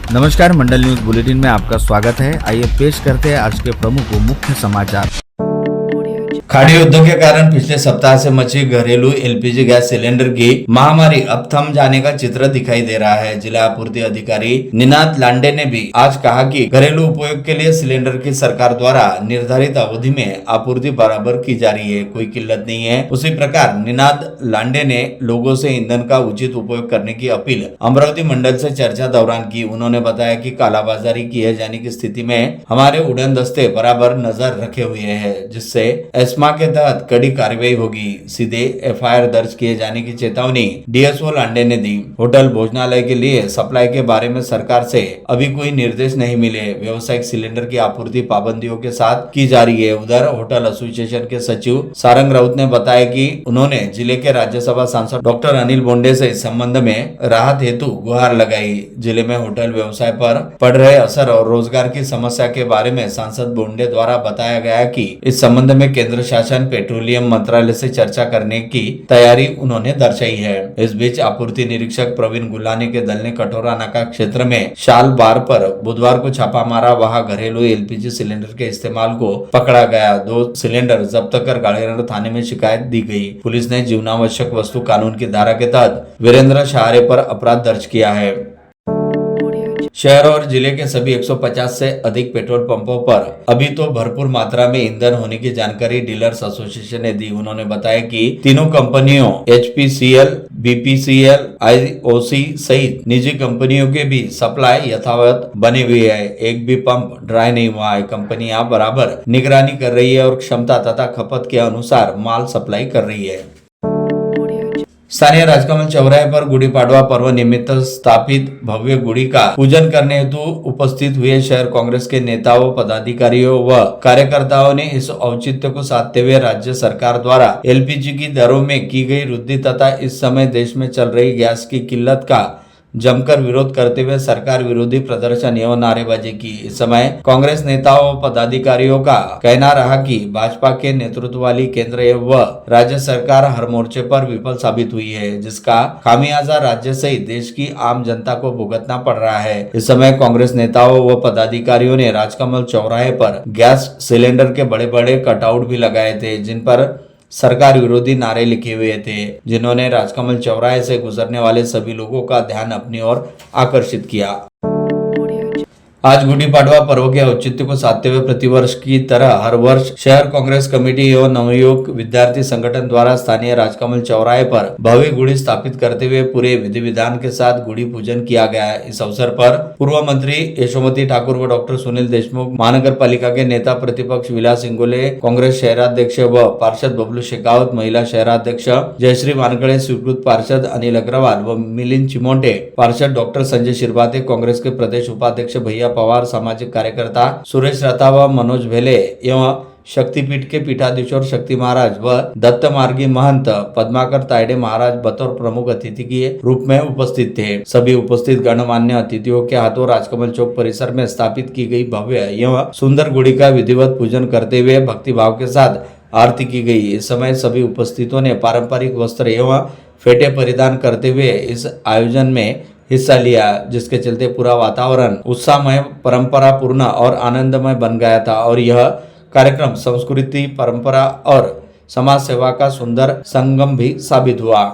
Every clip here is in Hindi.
नमस्कार, मंडल न्यूज बुलेटिन में आपका स्वागत है। आइए पेश करते हैं आज के प्रमुख व मुख्य समाचार। खाड़ी युद्ध के कारण पिछले सप्ताह से मची घरेलू एलपीजी गैस सिलेंडर की महामारी अब थम जाने का चित्र दिखाई दे रहा है। जिला आपूर्ति अधिकारी निनाद लांडे ने भी आज कहा कि घरेलू उपयोग के लिए सिलेंडर की सरकार द्वारा निर्धारित अवधि में आपूर्ति बराबर की जा रही है, कोई किल्लत नहीं है। उसी प्रकार निनाद लांडे ने लोगों से ईंधन का उचित उपयोग करने की अपील अमरावती मंडल से चर्चा दौरान की। उन्होंने बताया कि कालाबाजारी किए जाने की स्थिति में हमारे उड़न दस्ते बराबर नजर रखे हुए हैं, जिससे एस्मा के तहत कड़ी कार्रवाई होगी। सीधे एफआईआर दर्ज किए जाने की चेतावनी डीएसओ लांडे ने दी। होटल भोजनालय के लिए सप्लाई के बारे में सरकार से अभी कोई निर्देश नहीं मिले। व्यावसायिक सिलेंडर की आपूर्ति पाबंदियों के साथ की जा रही है। उधर होटल एसोसिएशन के सचिव सारंग राउत ने बताया कि उन्होंने जिले के राज्यसभा सांसद डॉक्टर अनिल बोंडे से इस संबंध में राहत हेतु गुहार लगाई। जिले में होटल व्यवसाय पर पड़ रहे असर और रोजगार की समस्या के बारे में सांसद बोंडे द्वारा बताया गया कि इस संबंध में केंद्र शासन पेट्रोलियम मंत्रालय से चर्चा करने की तैयारी उन्होंने दर्शाई है। इस बीच आपूर्ति निरीक्षक प्रवीण गुलानी के दल ने कटोरा नाका क्षेत्र में शाल बार पर बुधवार को छापा मारा। वहां घरेलू एलपीजी सिलेंडर के इस्तेमाल को पकड़ा गया। 2 सिलेंडर जब्त कर गाड़ीनगर थाने में शिकायत दी गई। पुलिस ने जीवनावश्यक वस्तु कानून की धारा के तहत वीरेंद्र शहारे पर अपराध दर्ज किया है। शहर और जिले के सभी 150 से अधिक पेट्रोल पंपों पर अभी तो भरपूर मात्रा में ईंधन होने की जानकारी डीलर्स एसोसिएशन ने दी। उन्होंने बताया कि तीनों कंपनियों एचपीसीएल, बीपीसीएल, आईओसी सहित निजी कंपनियों के भी सप्लाई यथावत बने हुए है। एक भी पंप ड्राई नहीं हुआ है। कंपनियां बराबर निगरानी कर रही है और क्षमता तथा खपत के अनुसार माल सप्लाई कर रही है। स्थानीय राजकमल चौराहे पर गुड़ी पाड़वा पर्व निमित्त स्थापित भव्य गुड़ी का पूजन करने हेतु उपस्थित हुए शहर कांग्रेस के नेताओं, पदाधिकारियों व कार्यकर्ताओं ने इस औचित्य को साधते हुए राज्य सरकार द्वारा एलपीजी की दरों में की गई वृद्धि तथा इस समय देश में चल रही गैस की किल्लत का जमकर विरोध करते हुए सरकार विरोधी प्रदर्शन एवं नारेबाजी की। इस समय कांग्रेस नेताओं व पदाधिकारियों का कहना रहा कि भाजपा के नेतृत्व वाली केंद्र व राज्य सरकार हर मोर्चे पर विफल साबित हुई है, जिसका खामियाजा राज्य सहित देश की आम जनता को भुगतना पड़ रहा है। इस समय कांग्रेस नेताओं व पदाधिकारियों ने राजकमल चौराहे पर गैस सिलेंडर के बड़े बड़े कटआउट भी लगाए थे, जिन पर सरकार विरोधी नारे लिखे हुए थे, जिन्होंने राजकमल चौराहे से गुजरने वाले सभी लोगों का ध्यान अपनी ओर आकर्षित किया। आज गुड़ी पाड़वा पर्व के औचित्य को साधते हुए प्रतिवर्ष की तरह हर वर्ष शहर कांग्रेस कमेटी एवं नवयुवक विद्यार्थी संगठन द्वारा स्थानीय राजकमल चौराहे पर भव्य गुड़ी स्थापित करते हुए पूरे विधि विधान के साथ गुड़ी पूजन किया गया। इस अवसर पर पूर्व मंत्री यशोमती ठाकुर व डॉक्टर सुनील देशमुख, महानगर पालिका के नेता प्रतिपक्ष विलास इंगोले, कांग्रेस शहराध्यक्ष व पार्षद बबलू शेखावत, महिला शहराध्यक्ष जयश्री वानखड़े, स्वीकृत पार्षद अनिल अग्रवाल व मिलिंद चिमोटे, पार्षद डॉक्टर संजय शिरभाते, कांग्रेस के प्रदेश उपाध्यक्ष भैया पवार, सामाजिक कार्यकर्ता सुरेश रतावा, मनोज भेले एवं शक्तिपीठ के पीठाधीश और शक्ति महाराज व दत्त मार्गी महंत पद्माकर तायडे महाराज बतौर प्रमुख अतिथि के रूप में उपस्थित थे। सभी उपस्थित गणमान्य अतिथियों के हाथों राजकमल चौक परिसर में स्थापित की गई भव्य एवं सुंदर गुड़ी का विधिवत पूजन करते हुए भक्तिभाव के साथ आरती की गई। इस समय सभी उपस्थितों ने पारंपरिक वस्त्र एवं फेटे परिधान करते हुए इस आयोजन में हिस्सा लिया, जिसके चलते पूरा वातावरण उत्साहमय, परंपरा पूर्ण और आनंदमय बन गया था और यह कार्यक्रम संस्कृति, परंपरा और समाज सेवा का सुंदर संगम भी साबित हुआ।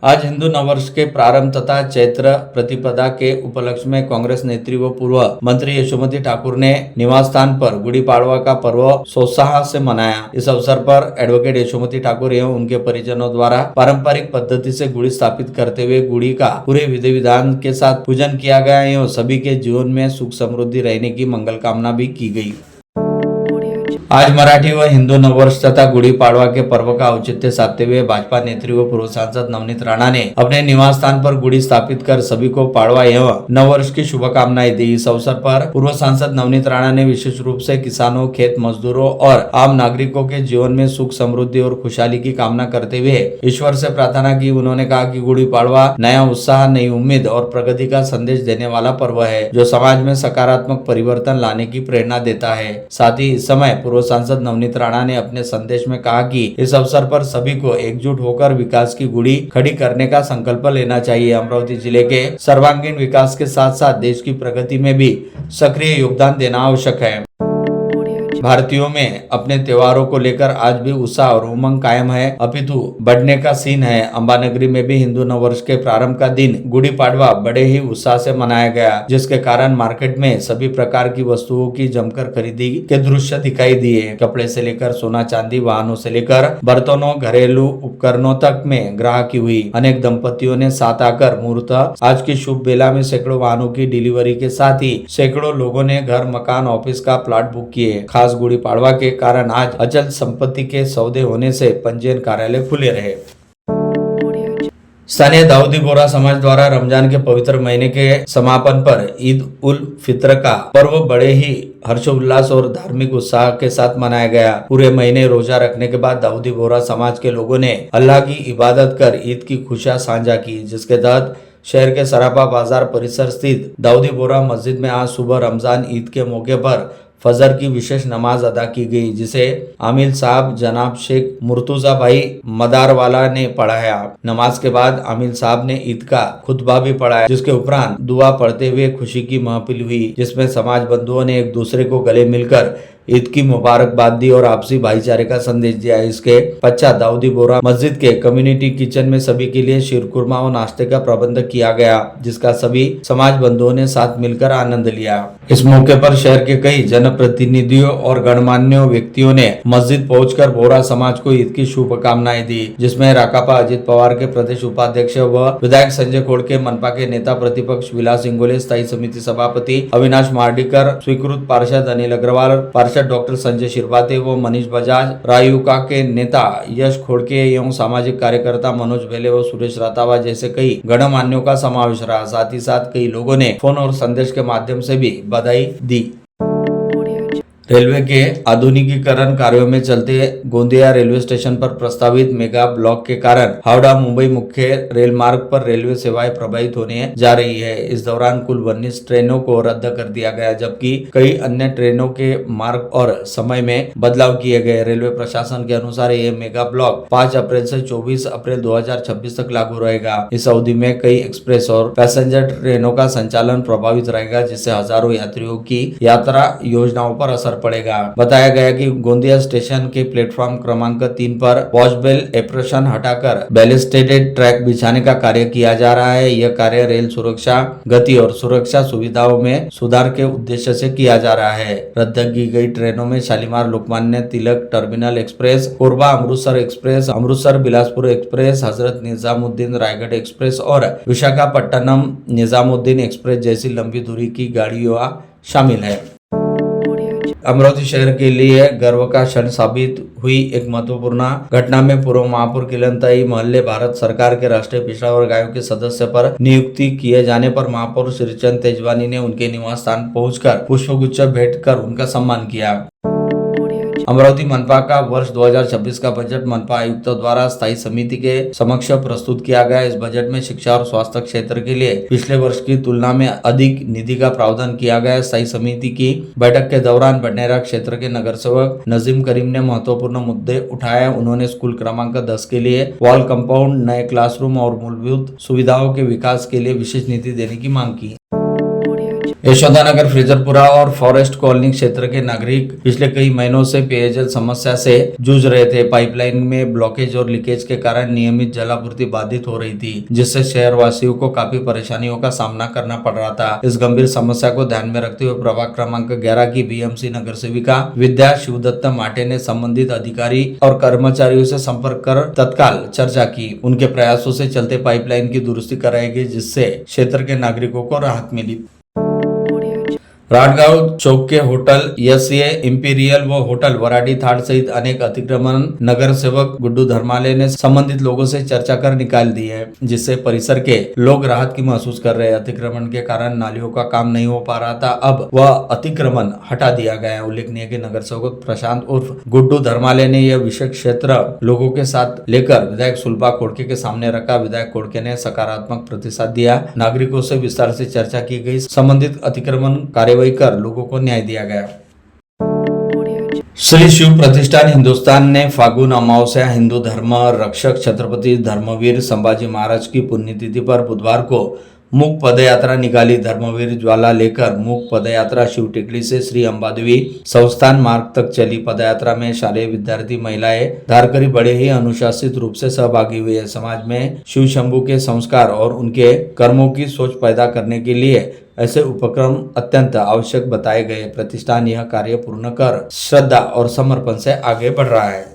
आज हिंदू नववर्ष के प्रारंभ तथा चैत्र प्रतिपदा के उपलक्ष्य में कांग्रेस नेत्री व पूर्व मंत्री यशोमती ठाकुर ने निवास स्थान पर गुड़ी पाड़वा का पर्व सोत्साह से मनाया। इस अवसर पर एडवोकेट यशोमती ठाकुर एवं उनके परिजनों द्वारा पारंपरिक पद्धति से गुड़ी स्थापित करते हुए गुड़ी का पूरे विधि विधान के साथ पूजन किया गया एवं सभी के जीवन में सुख समृद्धि रहने की मंगल कामना भी की गई। आज मराठी व हिंदू नववर्ष तथा गुड़ी पाड़वा के पर्व का औचित्य साधते हुए भाजपा नेत्री व पूर्व सांसद नवनीत राणा ने अपने निवास स्थान पर गुड़ी स्थापित कर सभी को पाड़वा एवं नववर्ष की शुभकामनाएं दी। इस अवसर पर पूर्व सांसद नवनीत राणा ने विशेष रूप से किसानों, खेत मजदूरों और आम नागरिकों के जीवन में सुख समृद्धि और खुशहाली की कामना करते हुए ईश्वर से प्रार्थना की। उन्होंने कहा कि गुड़ी पाड़वा नया उत्साह, नई उम्मीद और प्रगति का संदेश देने वाला पर्व है, जो समाज में सकारात्मक परिवर्तन लाने की प्रेरणा देता है। साथ ही इस समय पूर्व सांसद नवनीत राणा ने अपने संदेश में कहा कि इस अवसर पर सभी को एकजुट होकर विकास की गुड़ी खड़ी करने का संकल्प लेना चाहिए। अमरावती जिले के सर्वांगीण विकास के साथ साथ देश की प्रगति में भी सक्रिय योगदान देना आवश्यक है। भारतीयों में अपने त्योहारों को लेकर आज भी उत्साह और उमंग कायम है, अपितु बढ़ने का सीन है। अंबानगरी में भी हिंदू नववर्ष के प्रारंभ का दिन गुड़ी पाड़वा बड़े ही उत्साह से मनाया गया, जिसके कारण मार्केट में सभी प्रकार की वस्तुओं की जमकर खरीदी के दृश्य दिखाई दिए। कपड़े से लेकर सोना चांदी, वाहनों से लेकर बर्तनों, घरेलू उपकरणों तक में ग्राहकी हुई। अनेक दंपतियों ने साथ आकर मुहूर्त आज की शुभ बेला में सैकड़ों वाहनों की डिलीवरी के साथ ही सैकड़ों लोगों ने घर, मकान, ऑफिस का प्लॉट बुक किए। खास गुड़ी पाड़वा के कारण आज अचल संपत्ति के सौदे होने से पंजीयन कार्यालय खुले रहे। स्थानीय दाऊदी बोरा समाज द्वारा रमजान के पवित्र महीने के समापन पर ईद उल फित्र का पर्व बड़े ही हर्षोल्लास और धार्मिक उत्साह के साथ मनाया गया। पूरे महीने रोजा रखने के बाद दाऊदी बोरा समाज के लोगों ने अल्लाह की इबादत कर ईद की खुशियां साझा की, जिसके तहत शहर के सराफा बाजार परिसर स्थित दाऊदी बोरा मस्जिद में आज सुबह रमजान ईद के मौके पर फजर की विशेष नमाज अदा की गई, जिसे आमिल साहब जनाब शेख मुर्तुजा भाई मदारवाला ने पढ़ाया। नमाज के बाद आमिल साहब ने ईद का खुतबा भी पढ़ाया, जिसके उपरांत दुआ पढ़ते हुए खुशी की महफिल हुई, जिसमें समाज बंधुओं ने एक दूसरे को गले मिलकर ईद की मुबारकबाद दी और आपसी भाईचारे का संदेश दिया। इसके पश्चात दाऊदी बोरा मस्जिद के कम्युनिटी किचन में सभी के लिए शीरकुरमा और नाश्ते का प्रबंध किया गया, जिसका सभी समाज बंधुओं ने साथ मिलकर आनंद लिया। इस मौके पर शहर के कई जनप्रतिनिधियों और गणमान्य व्यक्तियों ने मस्जिद पहुंचकर बोरा समाज को ईद की शुभकामनाएं दी, जिसमें राकापा अजित पवार के प्रदेश उपाध्यक्ष व विधायक संजय खोड़के, मनपा के नेता प्रतिपक्ष विलास इंगोले, स्थायी समिति सभापति अविनाश मार्डीकर, स्वीकृत पार्षद अनिल अग्रवाल, पार्षद डॉक्टर संजय शिरवाते व मनीष बजाज, रायुका के नेता यश खोड़के एवं सामाजिक कार्यकर्ता मनोज भेले व सुरेश रातावा जैसे कई गणमान्यों का समावेश रहा। साथ ही साथ कई लोगों ने फोन और संदेश के माध्यम से भी बधाई दी। रेलवे के आधुनिकीकरण कार्यों में चलते गोंदिया रेलवे स्टेशन पर प्रस्तावित मेगा ब्लॉक के कारण हावड़ा मुंबई मुख्य रेल मार्ग पर रेलवे सेवाएं प्रभावित होने जा रही है। इस दौरान कुल 19 ट्रेनों को रद्द कर दिया गया, जबकि कई अन्य ट्रेनों के मार्ग और समय में बदलाव किए गए। रेलवे प्रशासन के अनुसार ये मेगा ब्लॉक 5 अप्रैल से 24 अप्रैल 2026 तक लागू रहेगा। इस अवधि में कई एक्सप्रेस और पैसेंजर ट्रेनों का संचालन प्रभावित रहेगा, जिससे हजारों यात्रियों की यात्रा योजनाओं पर असर पड़ेगा। बताया गया कि गोंदिया स्टेशन के प्लेटफॉर्म क्रमांक 3 पर वॉच बेल एप्रेशन हटाकर बैलिस्टेडेड ट्रैक बिछाने का कार्य किया जा रहा है। यह कार्य रेल सुरक्षा, गति और सुरक्षा सुविधाओं में सुधार के उद्देश्य से किया जा रहा है। रद्द की गई ट्रेनों में Shalimar Lokmanya Tilak terminal express, Korba Amritsar express, Amritsar Bilaspur express, Hazrat Nizamuddin Raigarh express और विशाखापट्टनम निजामुद्दीन एक्सप्रेस जैसी लंबी दूरी की गाड़ियां शामिल है। अमरावती शहर के लिए गर्व का क्षण साबित हुई एक महत्वपूर्ण घटना में पूर्व महापौर किलनताई मोहल्ले भारत सरकार के राष्ट्रीय पिछड़ा वर्ग आयोग के सदस्य पर नियुक्ति किए जाने पर महापौर श्रीचंद तेजवानी ने उनके निवास स्थान पहुंचकर पुष्पगुच्छ भेंट कर उनका सम्मान किया। अमरावती मनपा का वर्ष 2026 का बजट मनपा आयुक्त द्वारा स्थायी समिति के समक्ष प्रस्तुत किया गया। इस बजट में शिक्षा और स्वास्थ्य क्षेत्र के लिए पिछले वर्ष की तुलना में अधिक निधि का प्रावधान किया गया। स्थायी समिति की बैठक के दौरान बडनेरा क्षेत्र के नगर सेवक नजीम करीम ने महत्वपूर्ण मुद्दे उठाए। उन्होंने स्कूल क्रमांक 10 के लिए वॉल कंपाउंड, नए क्लासरूम और मूलभूत सुविधाओं के विकास के लिए विशेष निधि देने की मांग की। यशोदानगर, फ्रीजरपुरा और फॉरेस्ट कॉलोनी क्षेत्र के नागरिक पिछले कई महीनों से पेयजल समस्या से जूझ रहे थे। पाइपलाइन में ब्लॉकेज और लीकेज के कारण नियमित जलापूर्ति बाधित हो रही थी, जिससे शहर वासियों को काफी परेशानियों का सामना करना पड़ रहा था। इस गंभीर समस्या को ध्यान में रखते हुए प्रभाग क्रमांक 11 की बीएमसी नगर सेविका विद्या शिवदत्त माटे ने संबंधित अधिकारी और कर्मचारियों से संपर्क कर तत्काल चर्चा की। उनके प्रयासों से चलते पाइपलाइन की दुरुस्ती कराई गई, जिससे क्षेत्र के नागरिकों को राहत मिली। राटगांव चौक के होटल एसए इंपीरियल व होटल वराडी थाट सहित अनेक अतिक्रमण नगर सेवक गुड्डू धर्माले ने संबंधित लोगों से चर्चा कर निकाल दी है, जिससे परिसर के लोग राहत की महसूस कर रहे हैं। अतिक्रमण के कारण नालियों का काम नहीं हो पा रहा था, अब वह अतिक्रमण हटा दिया गया है। उल्लेखनीय कि नगर सेवक प्रशांत उर्फ गुड्डू धर्माले ने यह विषय क्षेत्र लोगों के साथ लेकर विधायक सुलभा कोड़के के सामने रखा। विधायक कोड़के ने सकारात्मक प्रतिसाद दिया। नागरिकों से विस्तार से चर्चा की गई। संबंधित अतिक्रमण कार्य कर लोगों को न्याय दिया गया। श्री शिव प्रतिष्ठान हिंदुस्तान ने फागुन अमावस्या हिंदू धर्म रक्षक छत्रपति धर्मवीर संभाजी महाराज की पुण्यतिथि पर बुधवार को मूक पदयात्रा निकाली। धर्मवीर ज्वाला लेकर मूक पदयात्रा शिव टेकड़ी से श्री अंबादेवी संस्थान मार्ग तक चली। पदयात्रा में शालेय विद्यार्थी, महिलाएं, धारकरी बड़े ही अनुशासित रूप से सहभागी हुए। समाज में शिव शंभू के संस्कार और उनके कर्मों की सोच पैदा करने के लिए ऐसे उपक्रम अत्यंत आवश्यक बताए गए। प्रतिष्ठान यह कार्य पूर्ण कर श्रद्धा और समर्पण से आगे बढ़ रहा है।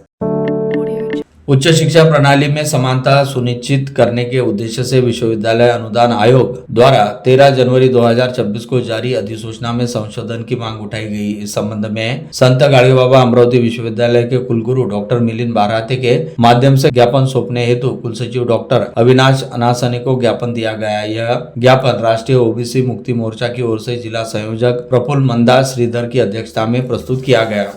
उच्च शिक्षा प्रणाली में समानता सुनिश्चित करने के उद्देश्य से विश्वविद्यालय अनुदान आयोग द्वारा 13 जनवरी 2026 को जारी अधिसूचना में संशोधन की मांग उठाई गई। इस संबंध में संत गाडगेबाबा अमरावती विश्वविद्यालय के कुलगुरु डॉक्टर मिलिंद बाराते के माध्यम से ज्ञापन सौंपने हेतु कुलसचिव डॉक्टर अविनाश अनासने को ज्ञापन दिया गया। यह ज्ञापन राष्ट्रीय ओबीसी मुक्ति मोर्चा की ओर से जिला संयोजक प्रफुल्ल मंदा श्रीधर की अध्यक्षता में प्रस्तुत किया गया।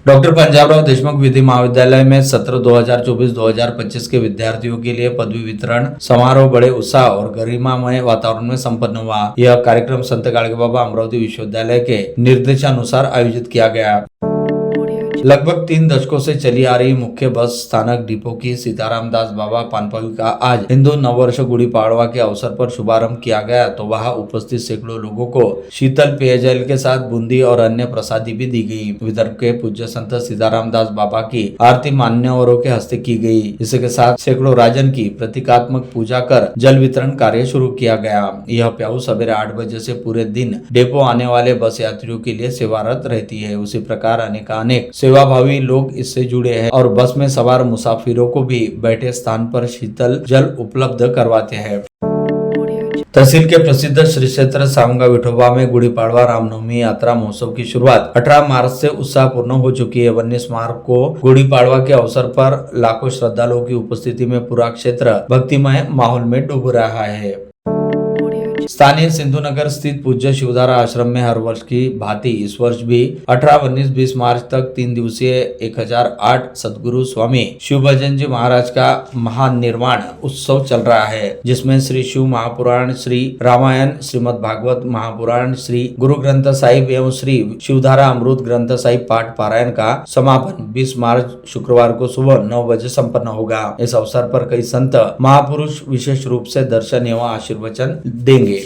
डॉक्टर पंजाबराव देशमुख विधि महाविद्यालय में सत्र 2024-2025 के विद्यार्थियों के लिए पदवी वितरण समारोह बड़े उत्साह और गरिमामय वातावरण में संपन्न हुआ। यह कार्यक्रम संत गाडगेबाबा अमरावती विश्वविद्यालय के निर्देशानुसार आयोजित किया गया। लगभग 3 दशकों से चली आ रही मुख्य बस स्थानक डिपो की सीताराम दास बाबा पानपावी का आज हिंदू नववर्ष गुड़ी पाड़वा के अवसर पर शुभारंभ किया गया, तो वहां उपस्थित सैकड़ों लोगों को शीतल पेयजल के साथ बूंदी और अन्य प्रसादी भी दी गई। विदर्भ के पूज्य संत सीताराम दास बाबा की आरती मान्यवरों के हस्ते की गई। इसके साथ सैकड़ों राजन की प्रतीकात्मक पूजा कर जल वितरण कार्य शुरू किया गया। यह प्याऊ सवेरे 8 बजे से पूरे दिन डिपो आने वाले बस यात्रियों के लिए सेवारत रहती है। उसी प्रकार अनेक सेवाभावी लोग इससे जुड़े हैं और बस में सवार मुसाफिरों को भी बैठे स्थान पर शीतल जल उपलब्ध करवाते हैं। तहसील के प्रसिद्ध श्री क्षेत्र सावंगा विठोबा में गुड़ी पाड़वा रामनवमी यात्रा महोत्सव की शुरुआत 18 मार्च से उत्साहपूर्ण हो चुकी है। वन्य स्मारक को गुड़ी पाड़वा के अवसर पर लाखों श्रद्धालुओं की उपस्थिति में पूरा क्षेत्र भक्तिमय माहौल में डूब रहा है। स्थानीय सिंधु नगर स्थित पूज्य शिवधारा आश्रम में हर वर्ष की भांति इस वर्ष भी 18, 19, 20 मार्च तक 3 दिवसीय 1008 सदगुरु स्वामी शिव भजन जी महाराज का महानिर्वाण उत्सव चल रहा है, जिसमें श्री शिव महापुराण, श्री रामायण, श्रीमद् भागवत महापुराण, श्री गुरु ग्रंथ साहिब एवं श्री शिवधारा अमृत ग्रंथ साहिब पाठ पारायण का समापन 20 मार्च शुक्रवार को सुबह 9 बजे संपन्न होगा। इस अवसर पर कई संत महापुरुष विशेष रूप से दर्शन एवं आशीर्वचन देंगे।